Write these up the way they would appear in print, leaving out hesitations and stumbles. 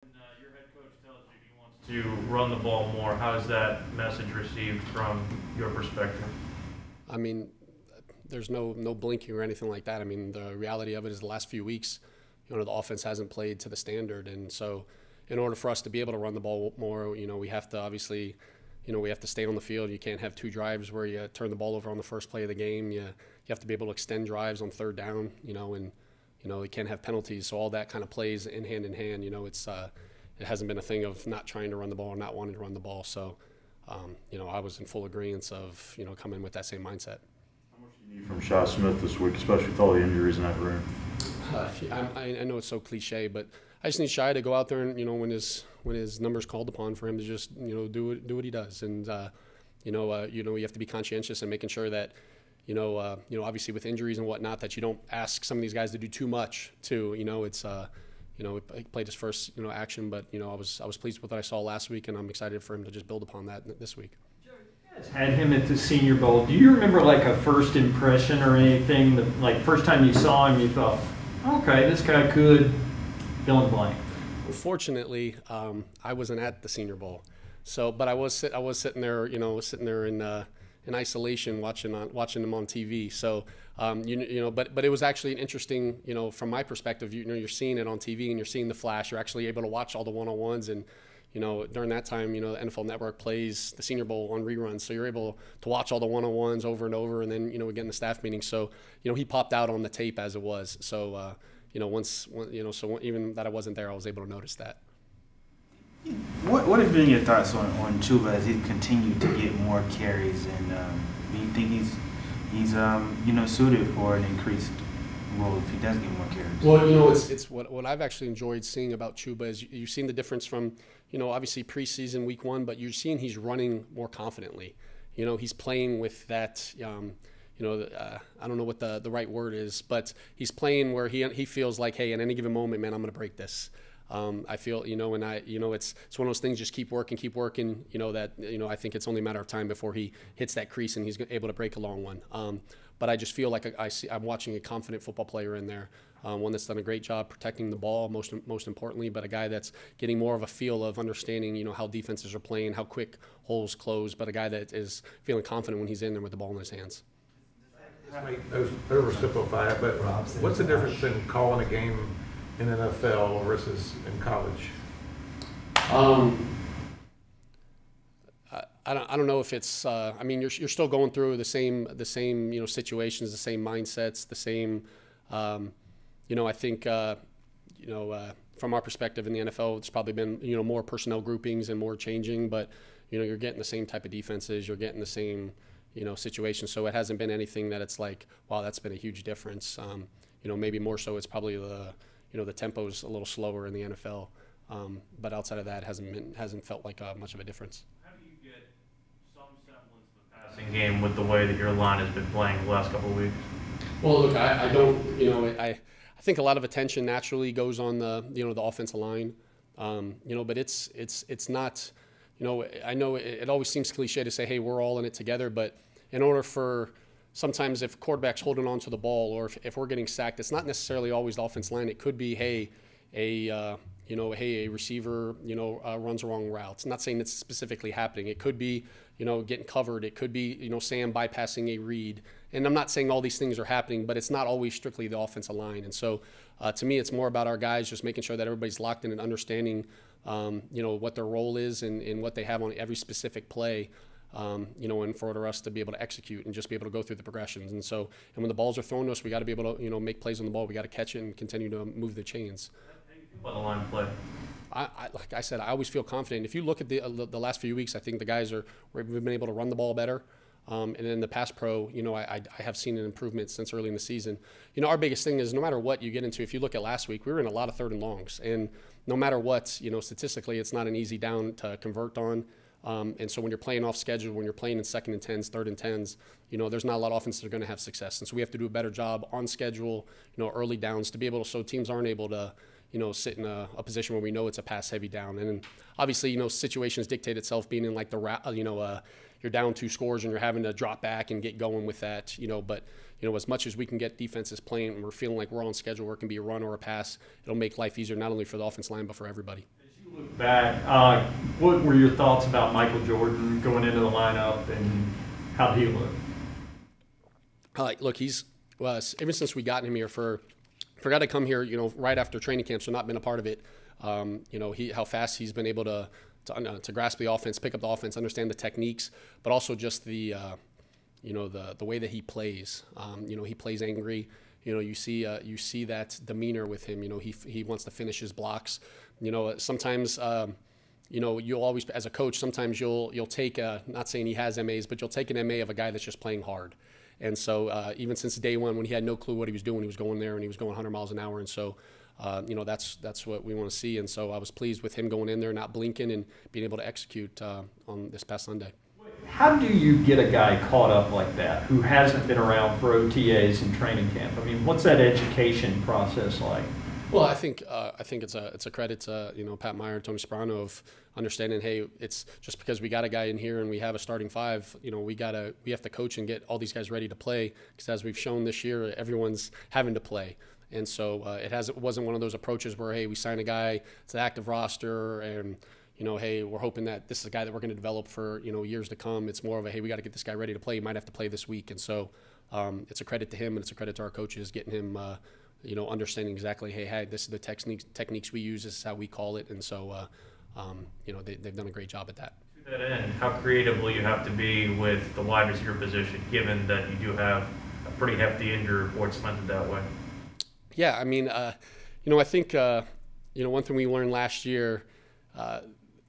Your head coach tells you he wants to run the ball more. How is that message received from your perspective? I mean, there's no blinking or anything like that. I mean, the reality of it is the last few weeks, the offense hasn't played to the standard, and so in order for us to be able to run the ball more, we have to obviously, we have to stay on the field. You can't have two drives where you turn the ball over on the first play of the game. You have to be able to extend drives on third down, and you can't have penalties. So all that kind of plays in hand in hand. It hasn't been a thing of not trying to run the ball or not wanting to run the ball. So, I was in full agreement of coming with that same mindset. How much do you need from Shi Smith this week, especially with all the injuries in that room? I know it's so cliche, but I just need Shi to go out there and when his number's called upon for him to just do what he does, and you have to be conscientious and making sure that obviously with injuries and whatnot that you don't ask some of these guys to do too much too. He played his first action, but I was pleased with what I saw last week, and I'm excited for him to just build upon that this week. Had him at the Senior Bowl. Do you remember like a first impression or anything that, like, first time you saw him, you thought, okay, this guy could fill in the blank? Unfortunately, I wasn't at the Senior Bowl, but I was sitting there, in isolation watching them on TV. So, but it was actually an interesting, from my perspective, you're seeing it on TV and you're seeing the flash. You're actually able to watch all the one-on-ones, and during that time, the NFL Network plays the Senior Bowl on reruns, so you're able to watch all the one-on-ones over and over, and then again the staff meeting. So he popped out on the tape as it was. So so even that I wasn't there, I was able to notice that. What have been your thoughts on Chuba as he continued to get more carries, and do you think he's suited for an increased role if he does get more carries? Well, it's what I've actually enjoyed seeing about Chuba is you've seen the difference from obviously preseason week 1, but you're seeing he's running more confidently. He's playing with that. I don't know what the right word is, but he's playing where he feels like, hey, at any given moment, man, I'm going to break this. I feel, it's one of those things, just keep working, I think it's only a matter of time before he hits that crease and he's able to break a long one. But I just feel like I'm watching a confident football player in there, one that's done a great job protecting the ball, most importantly, but a guy that's getting more of a feel of understanding, how defenses are playing, how quick holes close, but a guy that is feeling confident when he's in there with the ball in his hands. Oversimplify it, but what's the difference in calling a game in NFL versus in college? I don't know if it's. I mean, you're still going through the same situations, the same mindsets, the same. I think from our perspective in the NFL, it's probably been more personnel groupings and more changing, but you're getting the same type of defenses, you're getting the same situation. So it hasn't been anything that it's like, wow, that's been a huge difference. Maybe more so it's probably the tempo's a little slower in the NFL, but outside of that, hasn't felt like much of a difference. How do you get some semblance of a passing game with the way that your line has been playing the last couple of weeks? Well, look, I don't, I think a lot of attention naturally goes on the offensive line, but it's not. I know it always seems cliche to say, hey, we're all in it together, but in order for sometimes if quarterback's holding on to the ball or if we're getting sacked, it's not necessarily always the offensive line. It could be, hey, a receiver, runs a wrong route. It's not saying it's specifically happening. It could be, getting covered. It could be, Sam bypassing a read. And I'm not saying all these things are happening, but it's not always strictly the offensive line. And so to me, it's more about our guys just making sure that everybody's locked in and understanding, what their role is and what they have on every specific play. And for us to be able to execute and just be able to go through the progressions. And when the balls are thrown to us, we got to be able to, make plays on the ball. We got to catch it and continue to move the chains. How do you feel about the line play? Like I said, I always feel confident. If you look at the last few weeks, I think the guys we've been able to run the ball better. And in the pass pro, I have seen an improvement since early in the season. Our biggest thing is no matter what you get into, if you look at last week, we were in a lot of third and longs. And no matter what, statistically, it's not an easy down to convert on. And so when you're playing off schedule, when you're playing in 2nd and 10s, 3rd and 10s, there's not a lot of offenses that are going to have success. And so we have to do a better job on schedule, early downs to be able to, so teams aren't able to, sit in a position where we know it's a pass heavy down. And then obviously, situations dictate itself being in like you're down 2 scores and you're having to drop back and get going with that, but as much as we can get defenses playing and we're feeling like we're on schedule where it can be a run or a pass, it'll make life easier not only for the offense line but for everybody. you look back, what were your thoughts about Michael Jordan going into the lineup and how he looked? Look, ever since we got him here for a guy to come here, right after training camp, so not been a part of it, how fast he's been able to grasp the offense, pick up the offense, understand the techniques, but also just the way that he plays. He plays angry. You see that demeanor with him. He wants to finish his blocks. Sometimes, you'll always, as a coach, sometimes you'll take not saying he has MAs, but you'll take an MA of a guy that's just playing hard. And so even since day one, when he had no clue what he was doing, he was going there and he was going 100 miles an hour. And so, that's what we want to see. And so I was pleased with him going in there, not blinking, and being able to execute on this past Sunday. How do you get a guy caught up like that who hasn't been around for OTAs and training camp? I mean, what's that education process like? Well, I think it's a credit to Pat Meyer and Tony Sparano of understanding. Hey, it's just because we got a guy in here and we have a starting five. We have to coach and get all these guys ready to play, because as we've shown this year, everyone's having to play. And so it wasn't one of those approaches where, hey, we sign a guy, it's an active roster, and hey, we're hoping that this is a guy that we're going to develop for years to come. It's more of a, hey, we got to get this guy ready to play. He might have to play this week. And so it's a credit to him, and it's a credit to our coaches getting him understanding exactly, hey, this is the techniques we use, this is how we call it. And so they've done a great job at that. To that end, how creative will you have to be with the wide receiver position, given that you do have a pretty hefty injury report slanted that way? Yeah, I mean, I think one thing we learned last year,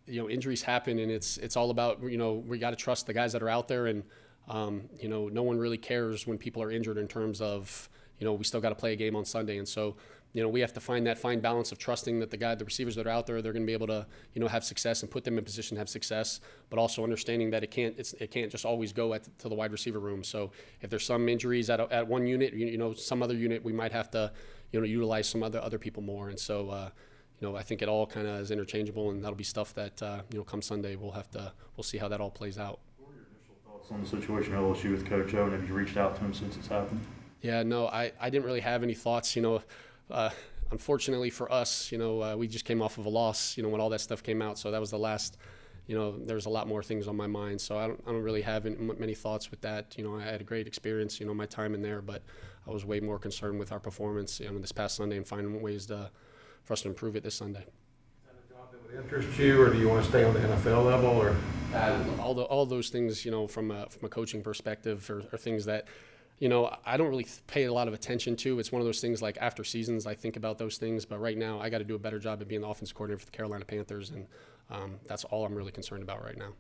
injuries happen, and it's all about, we got to trust the guys that are out there, and no one really cares when people are injured in terms of, we still got to play a game on Sunday. And so, we have to find that fine balance of trusting that the receivers that are out there, they're going to be able to, have success and put them in position to have success, but also understanding that it can't just always go to the wide receiver room. So if there's some injuries at one unit, some other unit, we might have to, utilize some other people more. And so, I think it all kind of is interchangeable, and that'll be stuff that, come Sunday, we'll see how that all plays out. What were your initial thoughts on the situation at LSU with Coach O, and have you reached out to him since it's happened? Yeah, no, I didn't really have any thoughts. Unfortunately for us, we just came off of a loss, when all that stuff came out. So that was the last, there's a lot more things on my mind. So I don't really have many thoughts with that. I had a great experience, my time in there, but I was way more concerned with our performance, this past Sunday, and finding ways for us to improve it this Sunday. Is that a job that would interest you, or do you want to stay on the NFL level, or? All those things, from a coaching perspective, are things that, I don't really pay a lot of attention to. It's one of those things, like after seasons, I think about those things. But right now, I got to do a better job of being the offensive coordinator for the Carolina Panthers, and that's all I'm really concerned about right now.